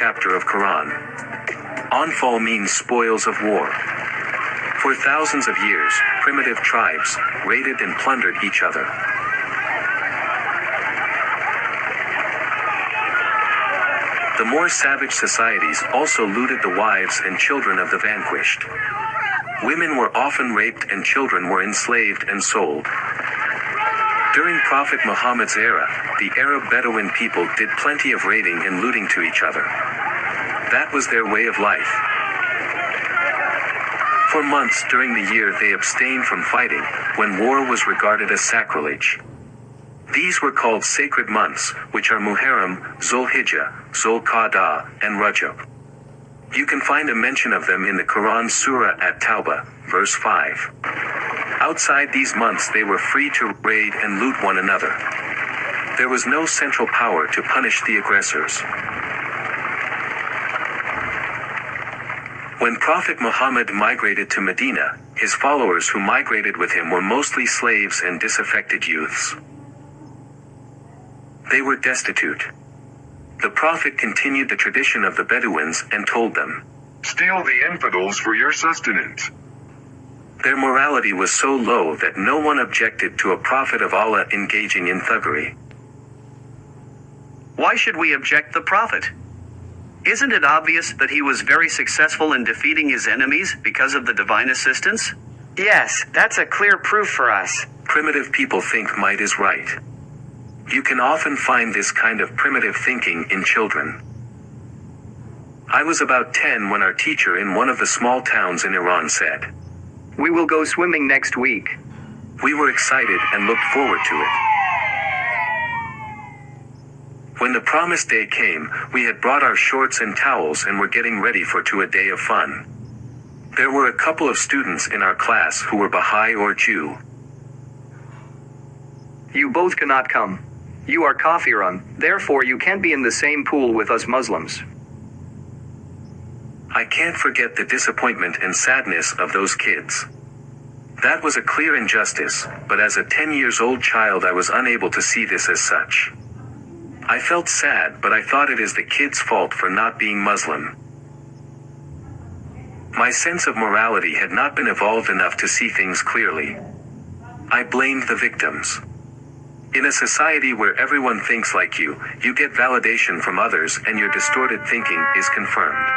chapter of Quran. Anfal means spoils of war. For thousands of years, primitive tribes raided and plundered each other. The more savage societies also looted the wives and children of the vanquished. Women were often raped and children were enslaved and sold. During Prophet Muhammad's era, the Arab Bedouin people did plenty of raiding and looting to each other. That was their way of life. For months during the year they abstained from fighting, when war was regarded as sacrilege. These were called sacred months, which are Muharram, Zulhijjah, Zulqa'dah, and Rajab. You can find a mention of them in the Quran Surah At-Tawbah, verse 5. Outside these months they were free to raid and loot one another. There was no central power to punish the aggressors. When Prophet Muhammad migrated to Medina, his followers who migrated with him were mostly slaves and disaffected youths. They were destitute. The Prophet continued the tradition of the Bedouins and told them, "Steal the infidels for your sustenance." Their morality was so low that no one objected to a prophet of Allah engaging in thuggery. Why should we object the prophet? Isn't it obvious that he was very successful in defeating his enemies because of the divine assistance? Yes, that's a clear proof for us. Primitive people think might is right. You can often find this kind of primitive thinking in children. I was about 10 when our teacher in one of the small towns in Iran said, "We will go swimming next week." We were excited and looked forward to it. When the promised day came, we had brought our shorts and towels and were getting ready for a day of fun. There were a couple of students in our class who were Baha'i or Jew. "You both cannot come. You are Kafiran, therefore you can't be in the same pool with us Muslims." I can't forget the disappointment and sadness of those kids. That was a clear injustice, but as a 10-year-old child I was unable to see this as such. I felt sad, but I thought it is the kids' fault for not being Muslim. My sense of morality had not been evolved enough to see things clearly. I blamed the victims. In a society where everyone thinks like you, you get validation from others and your distorted thinking is confirmed.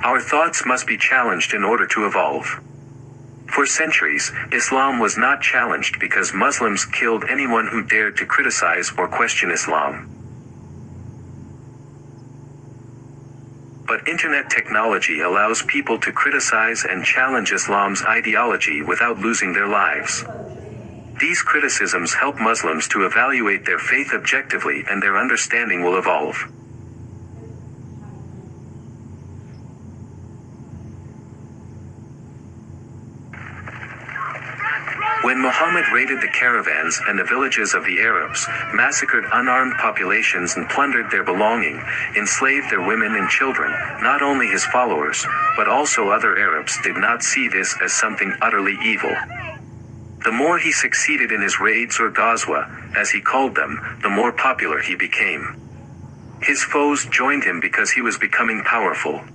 Our thoughts must be challenged in order to evolve. For centuries, Islam was not challenged because Muslims killed anyone who dared to criticize or question Islam. But internet technology allows people to criticize and challenge Islam's ideology without losing their lives. These criticisms help Muslims to evaluate their faith objectively and their understanding will evolve. When Muhammad raided the caravans and the villages of the Arabs, massacred unarmed populations and plundered their belonging, enslaved their women and children, not only his followers, but also other Arabs did not see this as something utterly evil. The more he succeeded in his raids or ghazwa, as he called them, the more popular he became. His foes joined him because he was becoming powerful.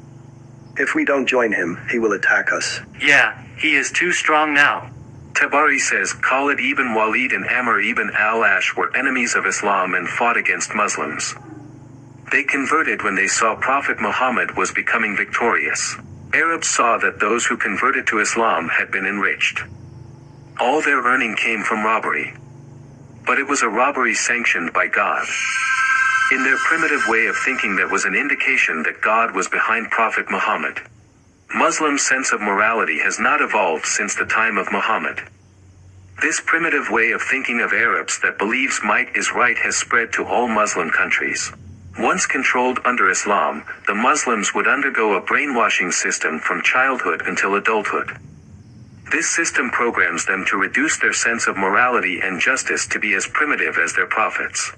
If we don't join him, he will attack us. Yeah, he is too strong now. Tabari says Khalid ibn Walid and Amr ibn al-Ash were enemies of Islam and fought against Muslims. They converted when they saw Prophet Muhammad was becoming victorious. Arabs saw that those who converted to Islam had been enriched. All their earning came from robbery. But it was a robbery sanctioned by God. In their primitive way of thinking, that was an indication that God was behind Prophet Muhammad. Muslims' sense of morality has not evolved since the time of Muhammad. This primitive way of thinking of Arabs that believes might is right has spread to all Muslim countries. Once controlled under Islam, the Muslims would undergo a brainwashing system from childhood until adulthood. This system programs them to reduce their sense of morality and justice to be as primitive as their prophets.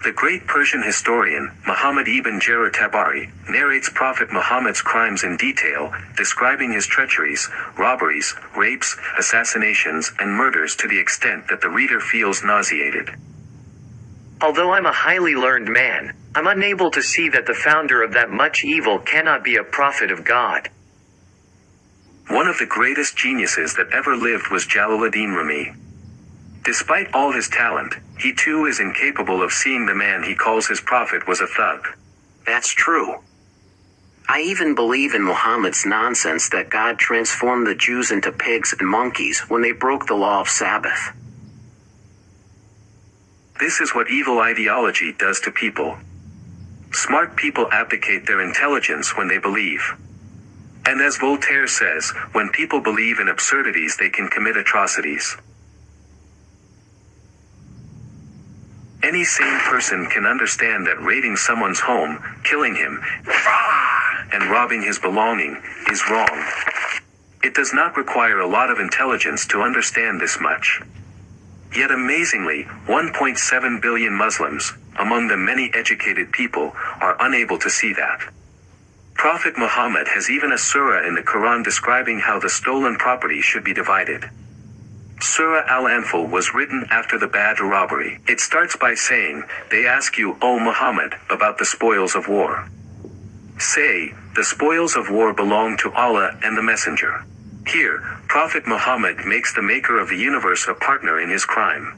The great Persian historian, Muhammad ibn Jarir Tabari, narrates Prophet Muhammad's crimes in detail, describing his treacheries, robberies, rapes, assassinations, and murders to the extent that the reader feels nauseated. Although I'm a highly learned man, I'm unable to see that the founder of that much evil cannot be a prophet of God. One of the greatest geniuses that ever lived was Jalaluddin Rumi. Despite all his talent, he too is incapable of seeing the man he calls his prophet was a thug. That's true. I even believe in Muhammad's nonsense that God transformed the Jews into pigs and monkeys when they broke the law of Sabbath. This is what evil ideology does to people. Smart people abdicate their intelligence when they believe. And as Voltaire says, when people believe in absurdities they can commit atrocities. Any sane person can understand that raiding someone's home, killing him, and robbing his belonging, is wrong. It does not require a lot of intelligence to understand this much. Yet amazingly, 1.7 billion Muslims, among them many educated people, are unable to see that. Prophet Muhammad has even a surah in the Quran describing how the stolen property should be divided. Surah Al-Anfal was written after the Badr robbery. It starts by saying, "They ask you, O Muhammad, about the spoils of war. Say, the spoils of war belong to Allah and the Messenger." Here, Prophet Muhammad makes the maker of the universe a partner in his crime.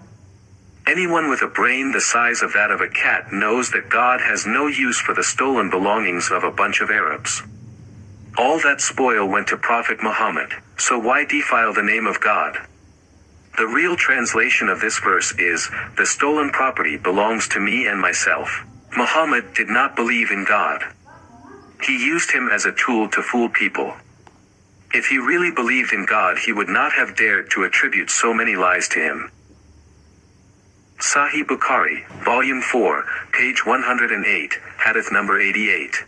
Anyone with a brain the size of that of a cat knows that God has no use for the stolen belongings of a bunch of Arabs. All that spoil went to Prophet Muhammad, so why defile the name of God? The real translation of this verse is, "The stolen property belongs to me and myself." Muhammad did not believe in God. He used him as a tool to fool people. If he really believed in God, he would not have dared to attribute so many lies to him. Sahih Bukhari, Volume 4, page 108, Hadith number 88.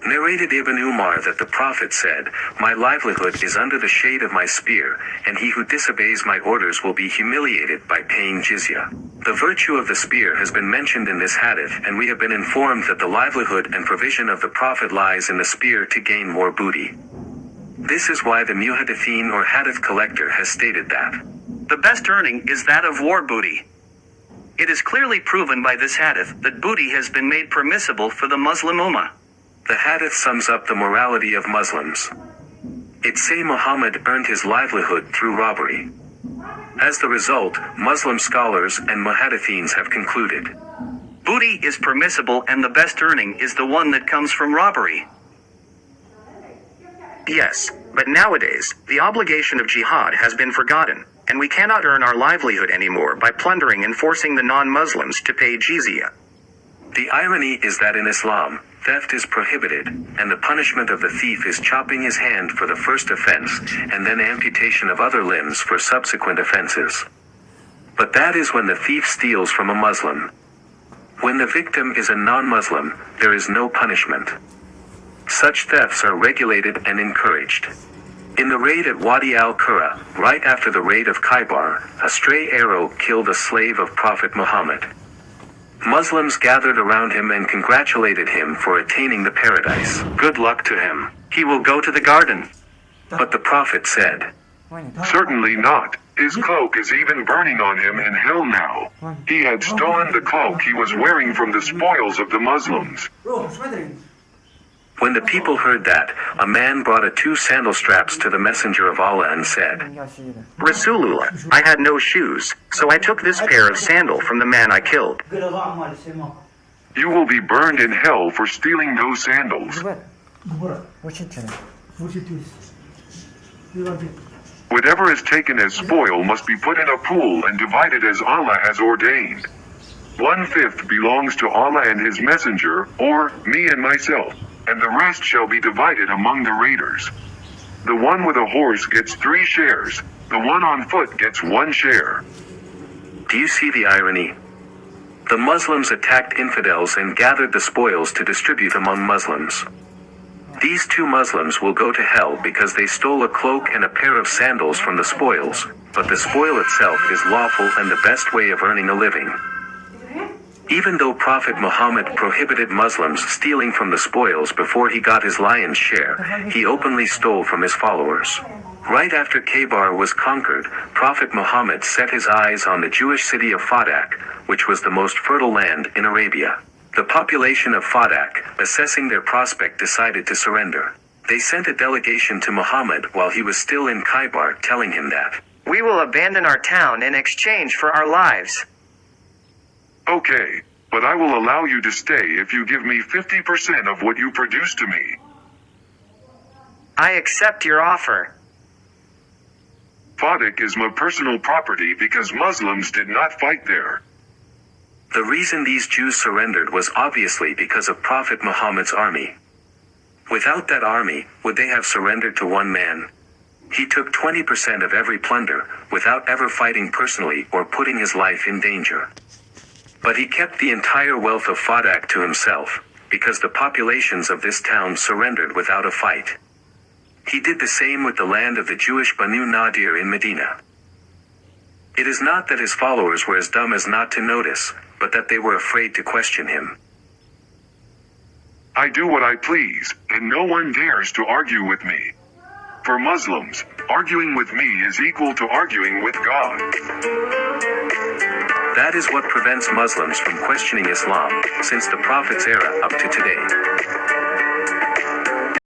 Narrated Ibn Umar that the Prophet said, "My livelihood is under the shade of my spear, and he who disobeys my orders will be humiliated by paying jizya." The virtue of the spear has been mentioned in this hadith, and we have been informed that the livelihood and provision of the Prophet lies in the spear to gain more booty. This is why the muhaddithin or hadith collector has stated that The best earning is that of war booty. It is clearly proven by this hadith that booty has been made permissible for the Muslim Ummah. the hadith sums up the morality of Muslims. It say Muhammad earned his livelihood through robbery. As the result, Muslim scholars and muhaddithins have concluded, Booty is permissible and the best earning is the one that comes from robbery. Yes, but nowadays, the obligation of jihad has been forgotten, and we cannot earn our livelihood anymore by plundering and forcing the non-Muslims to pay jizya. The irony is that in Islam, theft is prohibited, and the punishment of the thief is chopping his hand for the first offense, and then amputation of other limbs for subsequent offenses. But that is when the thief steals from a Muslim. When the victim is a non-Muslim, there is no punishment. Such thefts are regulated and encouraged. In the raid at Wadi al-Qura, right after the raid of Khaybar, a stray arrow killed a slave of Prophet Muhammad. Muslims gathered around him and congratulated him for attaining the paradise. Good luck to him. He will go to the garden. But the Prophet said, Certainly not. His cloak is even burning on him in hell now. He had stolen the cloak he was wearing from the spoils of the Muslims. When the people heard that, a man brought 2 sandal straps to the Messenger of Allah and said, Rasulullah, I had no shoes, so I took this pair of sandal from the man I killed. You will be burned in hell for stealing those sandals. Whatever is taken as spoil must be put in a pool and divided as Allah has ordained. 1/5 belongs to Allah and His Messenger, or me and myself, and the rest shall be divided among the raiders. The one with a horse gets 3 shares, the one on foot gets 1 share. Do you see the irony? The Muslims attacked infidels and gathered the spoils to distribute among Muslims. These 2 Muslims will go to hell because they stole a cloak and a pair of sandals from the spoils, but the spoil itself is lawful and the best way of earning a living. Even though Prophet Muhammad prohibited Muslims stealing from the spoils before he got his lion's share, he openly stole from his followers. Right after Khaybar was conquered, Prophet Muhammad set his eyes on the Jewish city of Fadak, which was the most fertile land in Arabia. The population of Fadak, assessing their prospect, decided to surrender. They sent a delegation to Muhammad while he was still in Khaybar, telling him that, "We will abandon our town in exchange for our lives." Okay, but I will allow you to stay if you give me 50% of what you produce to me. I accept your offer. Fadak is my personal property because Muslims did not fight there. the reason these Jews surrendered was obviously because of Prophet Muhammad's army. Without that army, would they have surrendered to one man? He took 20% of every plunder, without ever fighting personally or putting his life in danger. But he kept the entire wealth of Fadak to himself, because the populations of this town surrendered without a fight. He did the same with the land of the Jewish Banu Nadir in Medina. It is not that his followers were as dumb as not to notice, but that they were afraid to question him. I do what I please, and no one dares to argue with me. For Muslims, arguing with me is equal to arguing with God. That is what prevents Muslims from questioning Islam, since the Prophet's era up to today.